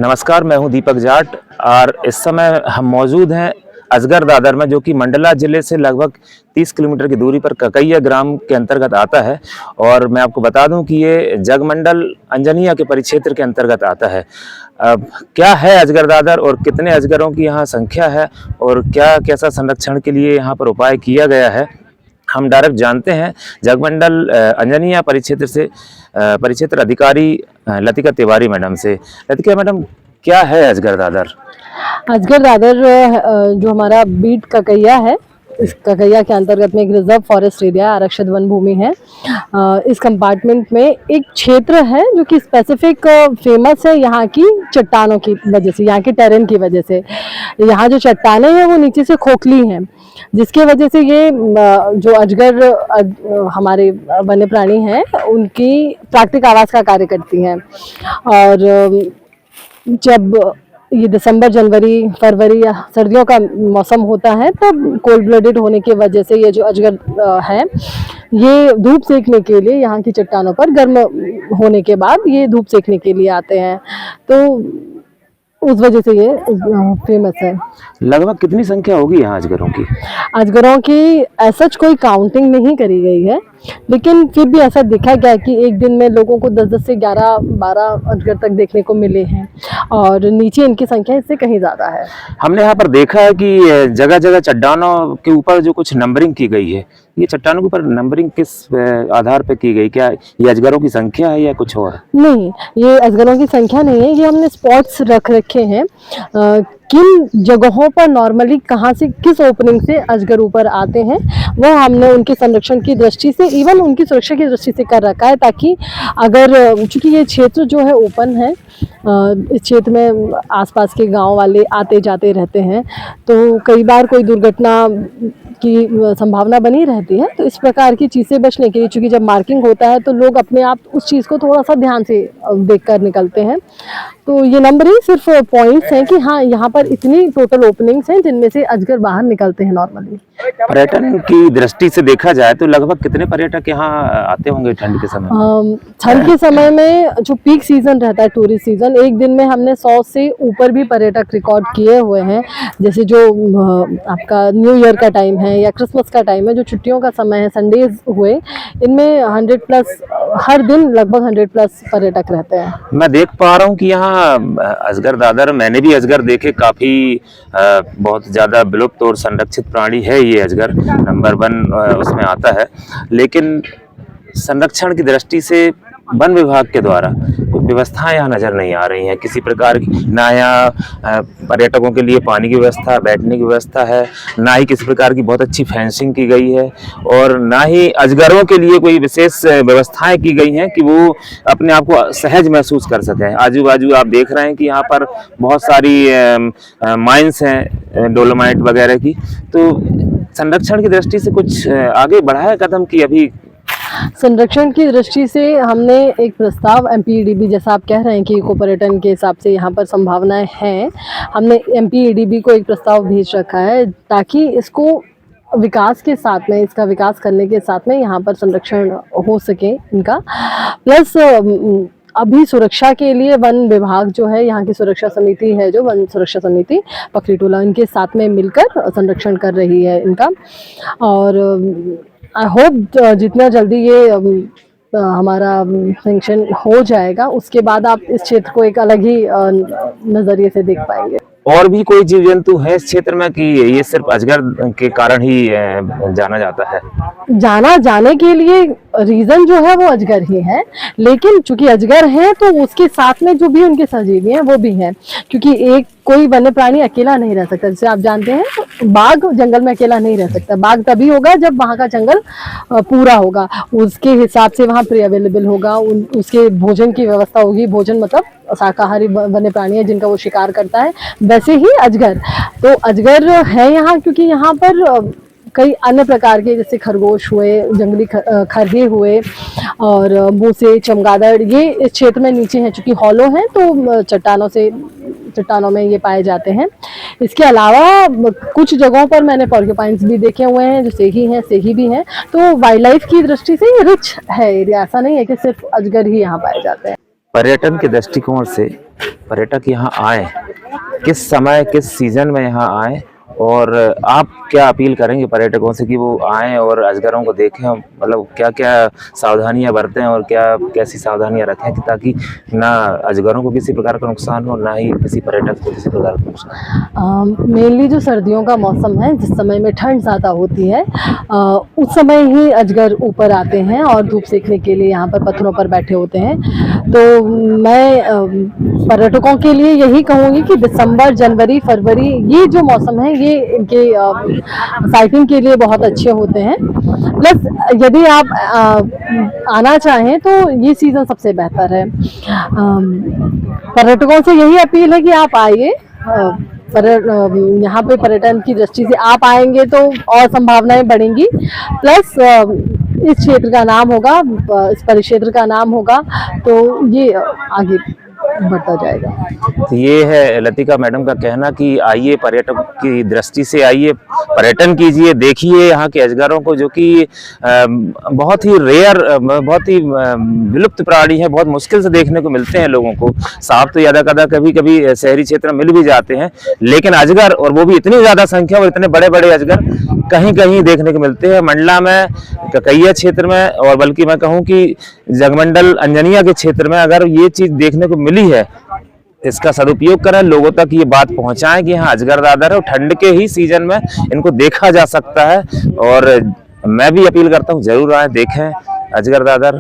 नमस्कार, मैं हूं दीपक जाट और इस समय हम मौजूद हैं अजगर दादर में, जो कि मंडला जिले से लगभग 30 किलोमीटर की दूरी पर ककैया ग्राम के अंतर्गत आता है। और मैं आपको बता दूं कि ये जगमंडल अंजनिया के परिक्षेत्र के अंतर्गत आता है। अब क्या है अजगर दादर और कितने अजगरों की यहाँ संख्या है और क्या कैसा संरक्षण के लिए यहाँ पर उपाय किया गया है, हम डायरेक्ट जानते हैं जगमंडल अंजनिया परिक्षेत्र से परिक्षेत्र अधिकारी लतिका तिवारी मैडम से। लतिका मैडम, क्या है अजगर दादर? अजगर दादर जो हमारा बीट ककैया है, इस ककैया के अंतर्गत में एक रिजर्व फॉरेस्ट एरिया आरक्षित वन भूमि है। इस कंपार्टमेंट में एक क्षेत्र है जो कि स्पेसिफिक फेमस है यहाँ की चट्टानों की वजह से, यहाँ के टेरेन की वजह से। यहाँ जो चट्टानें हैं वो नीचे से खोखली हैं, जिसकी वजह से ये जो अजगर हमारे वन्य प्राणी हैं उनकी प्राकृतिक आवास का कार्य करती हैं। और जब ये दिसंबर, जनवरी, फरवरी या सर्दियों का मौसम होता है तब कोल्ड ब्लडेड होने की वजह से ये जो अजगर है ये धूप सेकने के लिए यहाँ की चट्टानों पर गर्म होने के बाद ये धूप सेकने के लिए आते हैं, तो उस वजह से ये फेमस है। लगभग कितनी संख्या होगी यहाँ अजगरों की? अजगरों की ऐसा कोई काउंटिंग नहीं करी गई है, लेकिन फिर भी ऐसा देखा गया कि एक दिन में लोगों को 10-10 से 11-12 अजगर तक देखने को मिले हैं और नीचे इनकी संख्या इससे कहीं ज़्यादा है। हमने यहाँ पर देखा है कि जगह जगह चट्टानों के ऊपर जो कुछ नंबरिंग की गई है, ये चट्टानों के ऊपर नंबरिंग किस आधार पर की गई? क्या ये अजगरों की संख्या है या कुछ और? नहीं, ये अजगरों की संख्या नहीं है, ये हमने स्पॉट्स रख रखे हैं किन जगहों पर नॉर्मली कहाँ से, किस ओपनिंग से अजगर ऊपर आते हैं, वो हमने उनके संरक्षण की दृष्टि से, इवन उनकी सुरक्षा की दृष्टि से कर रखा है, ताकि अगर, चूंकि ये क्षेत्र जो है ओपन है, इस क्षेत्र में आसपास के गांव वाले आते जाते रहते हैं, तो कई बार कोई दुर्घटना की संभावना बनी रहती है। तो इस प्रकार की चीज़ें बचने के लिए, चूंकि जब मार्किंग होता है तो लोग अपने आप उस चीज़ को थोड़ा सा ध्यान से देखकर निकलते हैं। तो ये नंबरिंग सिर्फ पॉइंट्स हैं कि हाँ, यहाँ पर इतनी टोटल ओपनिंग्स हैं जिनमें से अजगर बाहर निकलते हैं नॉर्मली। पर्यटन की दृष्टि से देखा जाए तो लगभग कितने पर्यटक यहाँ आते होंगे ठंड के समय? ठंड के समय में जो पीक सीजन रहता है, टूरिस्ट सीजन, एक दिन में हमने 100 से ऊपर भी पर्यटक रिकॉर्ड किए हुए हैं। जैसे जो आपका न्यू ईयर का टाइम है या क्रिसमस का टाइम है, जो छुट्टियों का समय है, संडेज हुए, इनमें 100+ हर दिन लगभग 100+ पर्यटक रहते हैं। मैं देख पा रहा हूँ कि यहाँ अजगर दादर, मैंने भी अजगर देखे, काफी बहुत ज्यादा विलुप्त और संरक्षित प्राणी है ये अजगर, नंबर 1 उसमें आता है। लेकिन संरक्षण की दृष्टि से वन विभाग के द्वारा कुछ व्यवस्थाएं यहाँ नजर नहीं आ रही हैं किसी प्रकार की। ना यहाँ पर्यटकों के लिए पानी की व्यवस्था, बैठने की व्यवस्था है, ना ही किसी प्रकार की बहुत अच्छी फेंसिंग की गई है, और ना ही अजगरों के लिए कोई विशेष व्यवस्थाएं की गई हैं कि वो अपने आप को सहज महसूस कर सकें। आजू बाजू आप देख रहे हैं कि यहाँ पर बहुत सारी माइंस हैं, डोलोमाइट वगैरह की। तो संरक्षण की दृष्टि से कुछ आगे बढ़ा है कदम की अभी? संरक्षण की दृष्टि से हमने एक प्रस्ताव एमपीईडीबी, जैसा आप कह रहे हैं कि इको पर्यटन के हिसाब से यहाँ पर संभावनाएं हैं, हमने एमपीईडीबी को एक प्रस्ताव भेज रखा है ताकि इसको विकास के साथ में, इसका विकास करने के साथ में यहाँ पर संरक्षण हो सके इनका। प्लस अभी सुरक्षा के लिए वन विभाग जो है, यहाँ की सुरक्षा समिति है जो वन सुरक्षा समिति पखरीटोला, इनके साथ में मिलकर संरक्षण कर रही है इनका। और आई होप जितना जल्दी ये हमारा सैंक्शन हो जाएगा, उसके बाद आप इस क्षेत्र को एक अलग ही नज़रिए से देख पाएंगे। और भी कोई जीव जंतु है इस क्षेत्र में कि ये सिर्फ अजगर के कारण ही जाना जाता है? जाना जाने के लिए रीजन जो है वो अजगर ही है, लेकिन चूंकि अजगर है तो उसके साथ में जो भी उनके सहजीवी हैं वो भी हैं, क्योंकि एक कोई वन्य प्राणी अकेला नहीं रह सकता। जैसे आप जानते हैं बाघ जंगल में अकेला नहीं रह सकता, बाघ तभी होगा जब वहाँ का जंगल पूरा होगा, उसके हिसाब से वहाँ प्री अवेलेबल होगा, उसके भोजन की व्यवस्था होगी। भोजन मतलब शाकाहारी वन्य प्राणी है जिनका वो शिकार करता है, वैसे ही अजगर। तो अजगर है यहाँ क्योंकि यहाँ पर कई अन्य प्रकार के, जैसे खरगोश हुए, जंगली खरहे हुए, और मूसे, चमगादड़, ये इस क्षेत्र में नीचे हैं, चूंकि हॉलो हैं तो चट्टानों में ये पाए जाते हैं। इसके अलावा कुछ जगहों पर मैंने पॉर्क्यूपाइन्स भी देखे हुए हैं, जो सेही भी हैं। तो वाइल्ड लाइफ की दृष्टि से ये रिच है एरिया, ऐसा नहीं है कि सिर्फ अजगर ही यहाँ पाए जाते हैं। पर्यटन के दृष्टिकोण से पर्यटक यहाँ आए, किस समय किस सीजन में यहाँ आए, और आप क्या अपील करेंगे पर्यटकों से कि वो आएं और अजगरों को देखें, मतलब क्या क्या सावधानियां बरतें और क्या कैसी सावधानियां रखें कि ताकि ना अजगरों को किसी प्रकार का नुकसान हो, ना ही किसी पर्यटक को किसी प्रकार का नुकसान। मेनली जो सर्दियों का मौसम है, जिस समय में ठंड ज़्यादा होती है, उस समय ही अजगर ऊपर आते हैं और धूप सेकने के लिए यहाँ पर पत्थरों पर बैठे होते हैं। तो मैं पर्यटकों के लिए यही कहूँगी कि दिसंबर, जनवरी, फरवरी ये जो मौसम है ये इनके साइटिंग के लिए बहुत अच्छे होते हैं। प्लस यदि आप आना चाहें तो ये सीज़न सबसे बेहतर है। पर्यटकों से यही अपील है कि आप आइए। यहाँ पे पर्यटन की दृष्टि से आप आएंगे तो और संभावनाएं बढ़ेंगी। प्लस इस क्षेत्र का नाम होगा, इस परिक्षेत्र का नाम होगा, तो ये आगे बढ़ता जाएगा। तो ये है लतिका मैडम का कहना कि आइए, पर्यटक की दृष्टि से आइए, पर्यटन कीजिए, देखिए यहाँ के अजगरों को, जो कि बहुत ही रेयर, बहुत ही विलुप्त प्राणी है, बहुत मुश्किल से देखने को मिलते हैं लोगों को। सांप तो यादा कदा कभी कभी शहरी क्षेत्र में मिल भी जाते हैं, लेकिन अजगर, और वो भी इतनी ज्यादा संख्या और इतने बड़े बड़े अजगर कहीं कहीं देखने को मिलते हैं। मंडला में, ककैया क्षेत्र में, और बल्कि मैं कहूँ कि जगमंडल अंजनिया के क्षेत्र में अगर ये चीज देखने को मिली है, इसका सदुपयोग करें, लोगों तक ये बात पहुंचाएं कि यहाँ अजगर दादर है और ठंड के ही सीजन में इनको देखा जा सकता है। और मैं भी अपील करता हूँ, जरूर आए, देखें अजगर दादर।